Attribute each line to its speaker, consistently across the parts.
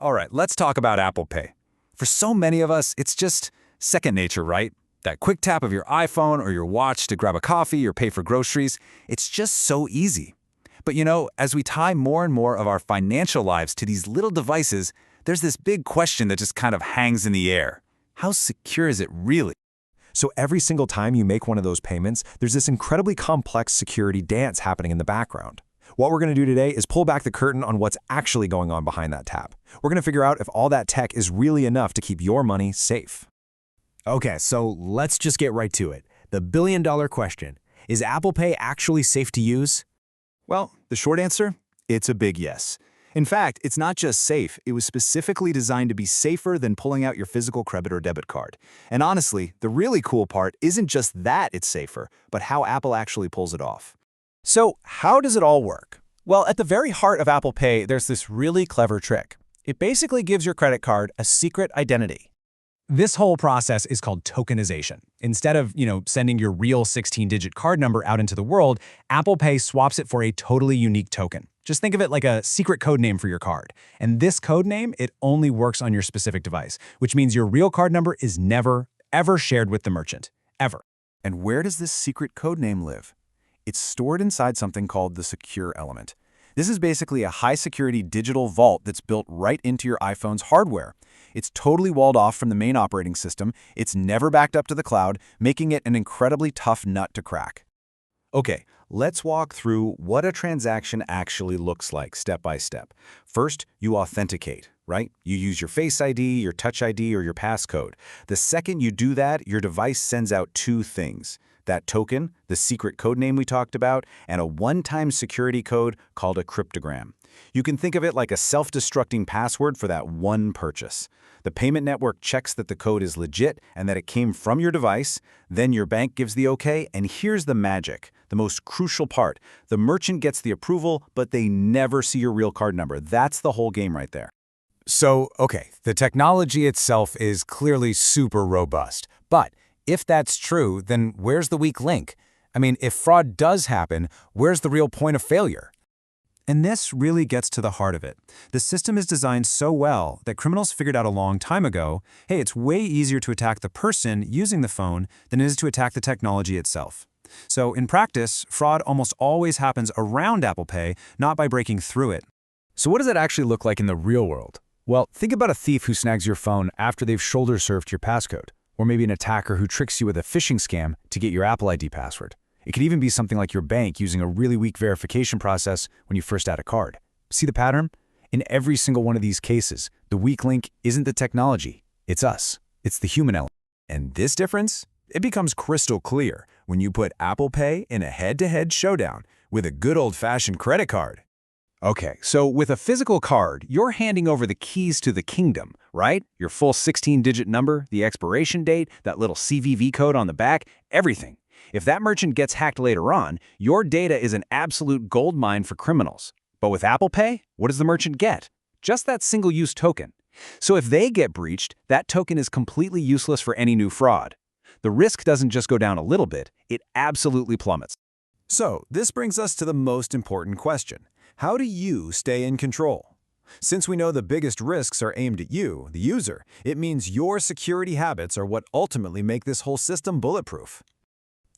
Speaker 1: All right, let's talk about Apple Pay. For so many of us, it's just second nature, right? That quick tap of your iPhone or your watch to grab a coffee or pay for groceries, it's just so easy. But as we tie more and more of our financial lives to these little devices, there's this big question that just kind of hangs in the air. How secure is it really?
Speaker 2: So every single time you make one of those payments, there's this incredibly complex security dance happening in the background. What we're going to do today is pull back the curtain on what's actually going on behind that tap. We're going to figure out if all that tech is really enough to keep your money safe.
Speaker 3: Okay, so let's just get right to it. The billion-dollar question. Is Apple Pay actually safe to use?
Speaker 4: Well, the short answer? It's a big yes. In fact, it's not just safe, it was specifically designed to be safer than pulling out your physical credit or debit card. And honestly, the really cool part isn't just that it's safer, but how Apple actually pulls it off.
Speaker 3: So how does it all work? Well, at the very heart of Apple Pay, there's this really clever trick. It basically gives your credit card a secret identity. This whole process is called tokenization. Instead of, sending your real 16-digit card number out into the world, Apple Pay swaps it for a totally unique token. Just think of it like a secret code name for your card. And this code name, it only works on your specific device, which means your real card number is never, ever shared with the merchant. Ever.
Speaker 4: And where does this secret code name live? It's stored inside something called the secure element. This is basically a high-security digital vault that's built right into your iPhone's hardware. It's totally walled off from the main operating system. It's never backed up to the cloud, making it an incredibly tough nut to crack. Okay, let's walk through what a transaction actually looks like step by step. First, you authenticate, right? You use your Face ID, your Touch ID, or your passcode. The second you do that, your device sends out two things. That token, the secret code name we talked about, and a one-time security code called a cryptogram. You can think of it like a self-destructing password for that one purchase. The payment network checks that the code is legit and that it came from your device. Then your bank gives the okay, and here's the magic, the most crucial part. The merchant gets the approval, but they never see your real card number. That's the whole game right there.
Speaker 1: So, okay, the technology itself is clearly super robust. But if that's true, then where's the weak link? I mean, if fraud does happen, where's the real point of failure?
Speaker 2: And this really gets to the heart of it. The system is designed so well that criminals figured out a long time ago, hey, it's way easier to attack the person using the phone than it is to attack the technology itself. So in practice, fraud almost always happens around Apple Pay, not by breaking through it.
Speaker 1: So what does that actually look like in the real world? Well, think about a thief who snags your phone after they've shoulder surfed your passcode, or maybe an attacker who tricks you with a phishing scam to get your Apple ID password. It could even be something like your bank using a really weak verification process when you first add a card. See the pattern? In every single one of these cases, the weak link isn't the technology, it's us. It's the human element.
Speaker 2: And this difference? It becomes crystal clear when you put Apple Pay in a head-to-head showdown with a good old-fashioned credit card.
Speaker 1: Okay, so with a physical card, you're handing over the keys to the kingdom, right? Your full 16-digit number, the expiration date, that little CVV code on the back, everything. If that merchant gets hacked later on, your data is an absolute goldmine for criminals. But with Apple Pay, what does the merchant get? Just that single-use token. So if they get breached, that token is completely useless for any new fraud. The risk doesn't just go down a little bit, it absolutely plummets.
Speaker 2: So this brings us to the most important question. How do you stay in control? Since we know the biggest risks are aimed at you, the user, it means your security habits are what ultimately make this whole system bulletproof.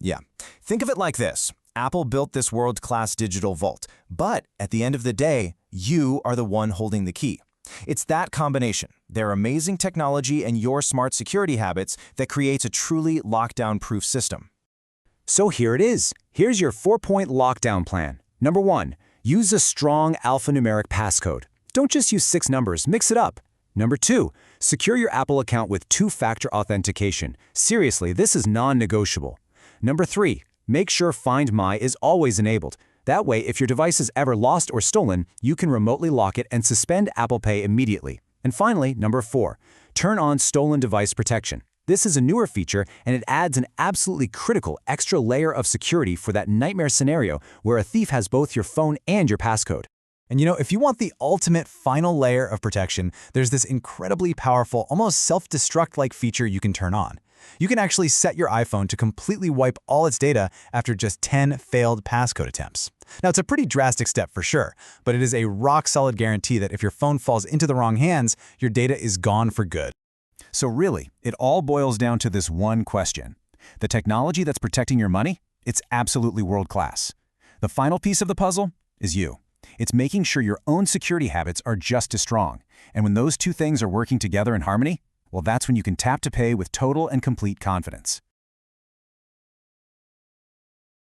Speaker 2: Yeah, think of it like this. Apple built this world-class digital vault, but at the end of the day, you are the one holding the key. It's that combination, their amazing technology and your smart security habits, that creates a truly lockdown-proof system.
Speaker 1: So here it is. Here's your 4-point lockdown plan. Number 1, use a strong alphanumeric passcode. Don't just use 6 numbers, mix it up. Number 2, secure your Apple account with 2-factor authentication. Seriously, this is non-negotiable. Number 3, make sure Find My is always enabled. That way, if your device is ever lost or stolen, you can remotely lock it and suspend Apple Pay immediately. And finally, number 4, turn on Stolen Device Protection. This is a newer feature, and it adds an absolutely critical extra layer of security for that nightmare scenario where a thief has both your phone and your passcode.
Speaker 5: And if you want the ultimate final layer of protection, there's this incredibly powerful, almost self-destruct-like feature you can turn on. You can actually set your iPhone to completely wipe all its data after just 10 failed passcode attempts. Now, it's a pretty drastic step for sure, but it is a rock-solid guarantee that if your phone falls into the wrong hands, your data is gone for good.
Speaker 2: So really, it all boils down to this one question. The technology that's protecting your money? It's absolutely world-class. The final piece of the puzzle is you. It's making sure your own security habits are just as strong. And when those two things are working together in harmony, well, that's when you can tap to pay with total and complete confidence.